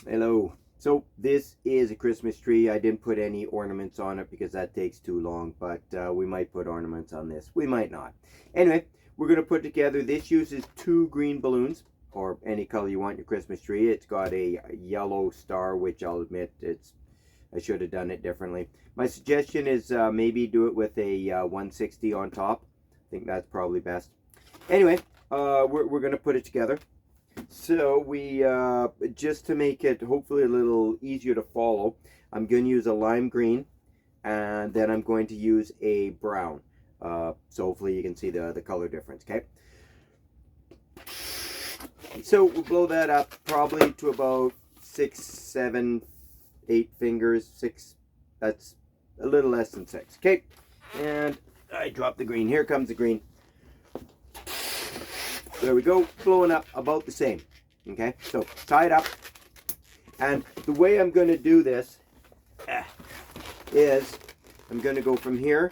Hello. So this is a Christmas tree. I didn't put any ornaments on it because that takes too long, but we might put ornaments on this. We might not. Anyway, we're going to put together, this uses 2 green balloons, or any color you want your Christmas tree. It's got a yellow star, which I'll admit I should have done it differently. My suggestion is maybe do it with a 160 on top. I think that's probably best. Anyway, we're going to put it together. So we, just to make it hopefully a little easier to follow, I'm going to use a lime green, and then I'm going to use a brown. So hopefully you can see the color difference, okay? So we'll blow that up probably to about 6, 7, 8 fingers. 6, that's a little less than 6, okay? And I drop the green. Here comes the green. There we go, blowing up about the same. Okay, so tie it up. And the way I'm going to do this is I'm going to go from here,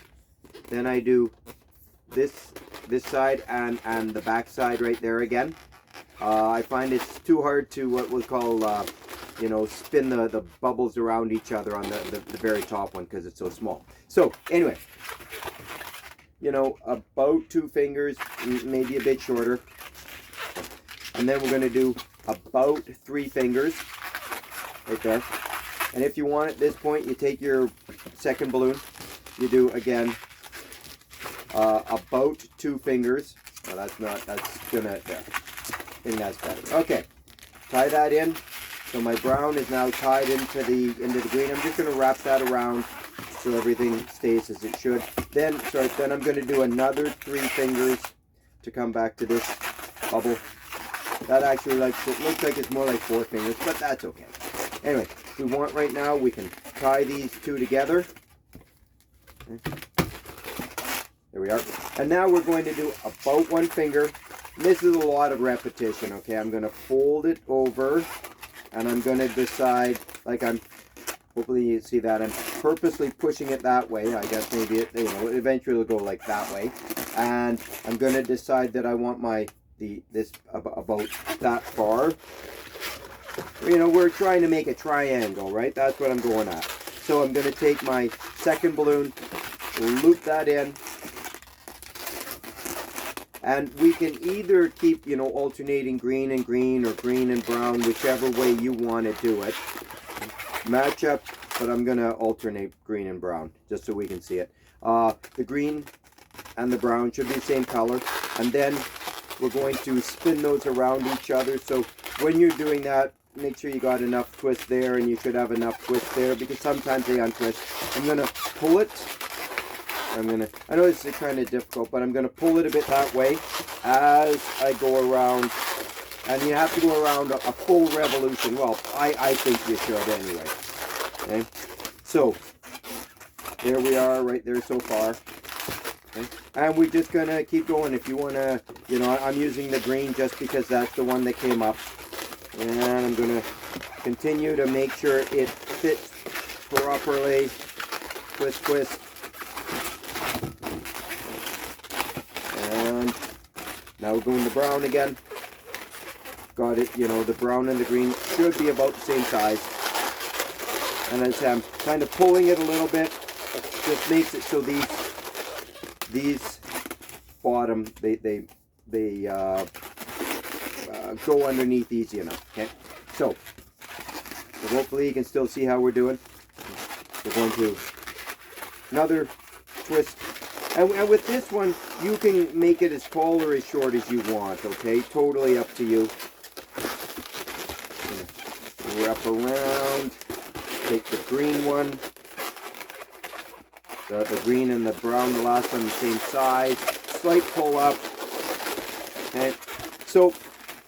then I do this side and the back side right there again. I find it's too hard to what we'll call, spin the bubbles around each other on the very top one because it's so small. So anyway, about 2 fingers, maybe a bit shorter. And then we're going to do about 3 fingers right there. And if you want at this point, you take your second balloon. You do again about 2 fingers. Well, that's gonna, there. I think that's better. Okay, tie that in. So my brown is now tied into the green. I'm just going to wrap that around so everything stays as it should. Then I'm going to do another 3 fingers to come back to this bubble. That actually it looks like it's more like 4 fingers, but that's okay. Anyway, if we want right now, we can tie these 2 together. Okay. There we are. And now we're going to do about 1 finger. And this is a lot of repetition, okay? I'm going to fold it over, and I'm going to decide, hopefully you see that, I'm purposely pushing it that way. I guess maybe eventually it'll go like that way. And I'm going to decide that I want this about that far. We're trying to make a triangle, right? That's what I'm going at. So I'm going to take my second balloon, loop that in, and we can either keep, alternating green and green or green and brown, whichever way you want to do it. Match up, but I'm going to alternate green and brown just so we can see it. The green and the brown should be the same color, and then we're going to spin those around each other. So when you're doing that, make sure you got enough twist there, and you should have enough twist there because sometimes they untwist. I'm going to pull it. I know this is kind of difficult, but I'm going to pull it a bit that way as I go around. And you have to go around a full revolution. Well, I think you should anyway. Okay. So there we are right there so far. Okay. And we're just going to keep going. If you want to, I'm using the green just because that's the one that came up. And I'm going to continue to make sure it fits properly. Twist, twist. And now we're going to brown again. Got it, the brown and the green should be about the same size. And as I'm kind of pulling it a little bit, just makes it so these bottom, they go underneath easy enough, okay? So hopefully you can still see how we're doing. We're going to another twist. And with this one, you can make it as tall or as short as you want, okay? Totally up to you. Wrap around, take the green one, the green and the brown, the last one the same size, slight pull up, okay? So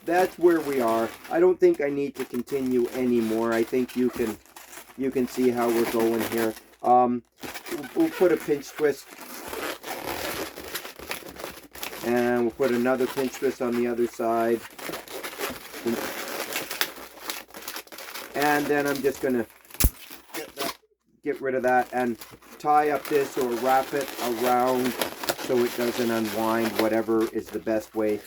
that's where we are. I don't think I need to continue anymore. I think you can see how we're going here. We'll put a pinch twist, and we'll put another pinch twist on the other side. And then I'm just going to get rid of that and tie up this or wrap it around so it doesn't unwind, whatever is the best way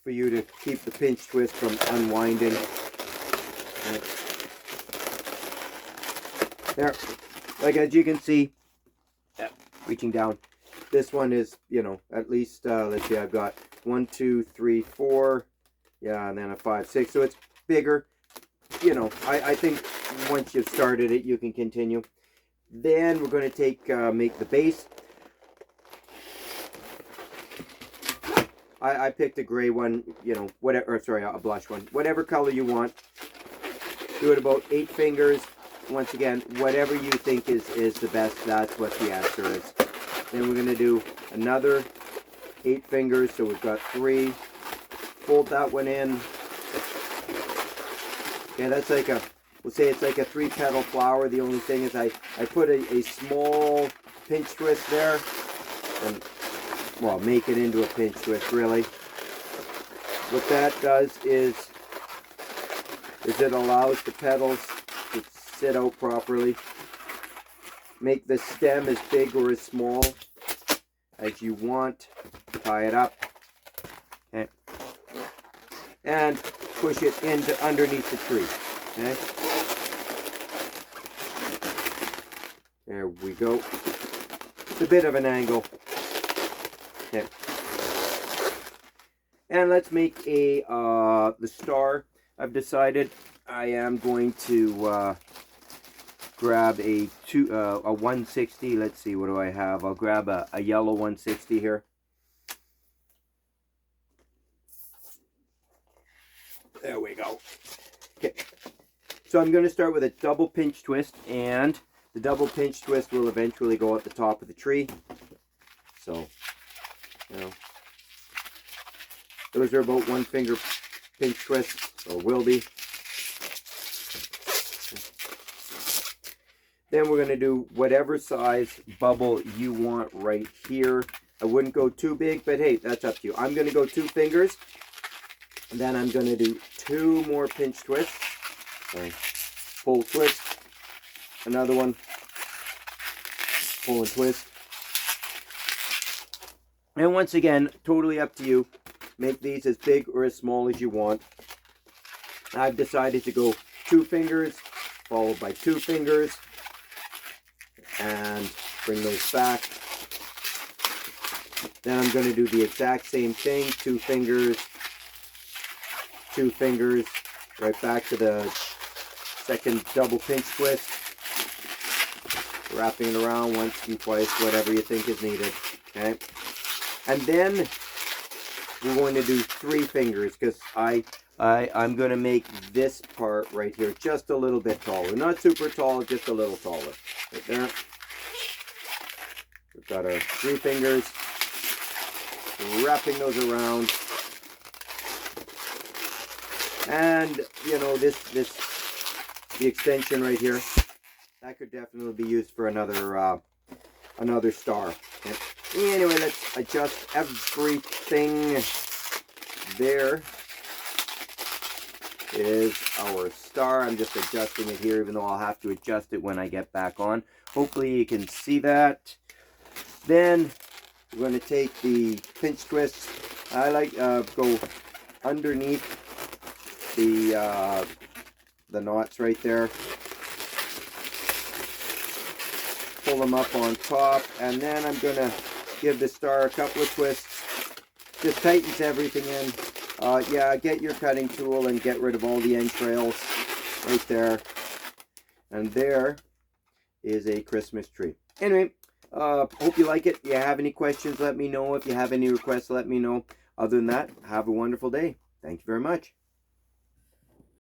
for you to keep the pinch twist from unwinding. There, like as you can see, reaching down, this one is, you know, at least, let's see, I've got 1, 2, 3, 4, yeah, and then a 5, 6, so it's bigger. You know, I think once you've started it, you can continue. Then we're going to take, make the base. I picked a gray one, you know, whatever, or sorry, a blush one, whatever color you want. Do it about 8 fingers. Once again, whatever you think is the best, that's what the answer is. Then we're going to do another 8 fingers, so we've got 3. Fold that one in. Okay, that's like a, we'll say it's like a 3-petal flower. The only thing is I put a small pinch twist there, and, well, make it into a pinch twist, really. What that does is it allows the petals to sit out properly. Make the stem as big or as small as you want. Tie it up. Okay. And push it into underneath the tree. Okay. There we go. It's a bit of an angle. Okay. And let's make a the star. I've decided I am going to grab a 160. Let's see, what do I have? I'll grab a yellow 160 here. There we go. Okay. So I'm going to start with a double pinch twist, and the double pinch twist will eventually go at the top of the tree. So, you know, those are about 1 finger pinch twists, or will be. Then we're going to do whatever size bubble you want right here. I wouldn't go too big, but hey, that's up to you. I'm going to go 2 fingers. And then I'm going to do 2 more pinch twists. Sorry. Pull, twist. Another one. Pull and twist. And once again, totally up to you. Make these as big or as small as you want. I've decided to go 2 fingers, followed by 2 fingers. And bring those back. Then I'm going to do the exact same thing. 2 fingers. 2 fingers. Right back to the second double pinch twist. Wrapping it around once and twice, whatever you think is needed. Okay. And then we're going to do 3 fingers, because I'm going to make this part right here just a little bit taller. Not super tall, just a little taller. Right there. We've got our 3 fingers. Wrapping those around. And, you know, the extension right here, that could definitely be used for another star. Okay. Anyway, let's adjust everything. There is our star. I'm just adjusting it here, even though I'll have to adjust it when I get back on. Hopefully you can see that. Then we're going to take the pinch twists. I like go underneath the knots right there. Pull them up on top, and then I'm going to give the star a couple of twists. Just tightens everything in. Yeah, get your cutting tool and get rid of all the entrails right there. And there is a Christmas tree. Anyway, hope you like it. If you have any questions, let me know. If you have any requests, let me know. Other than that, have a wonderful day. Thank you very much.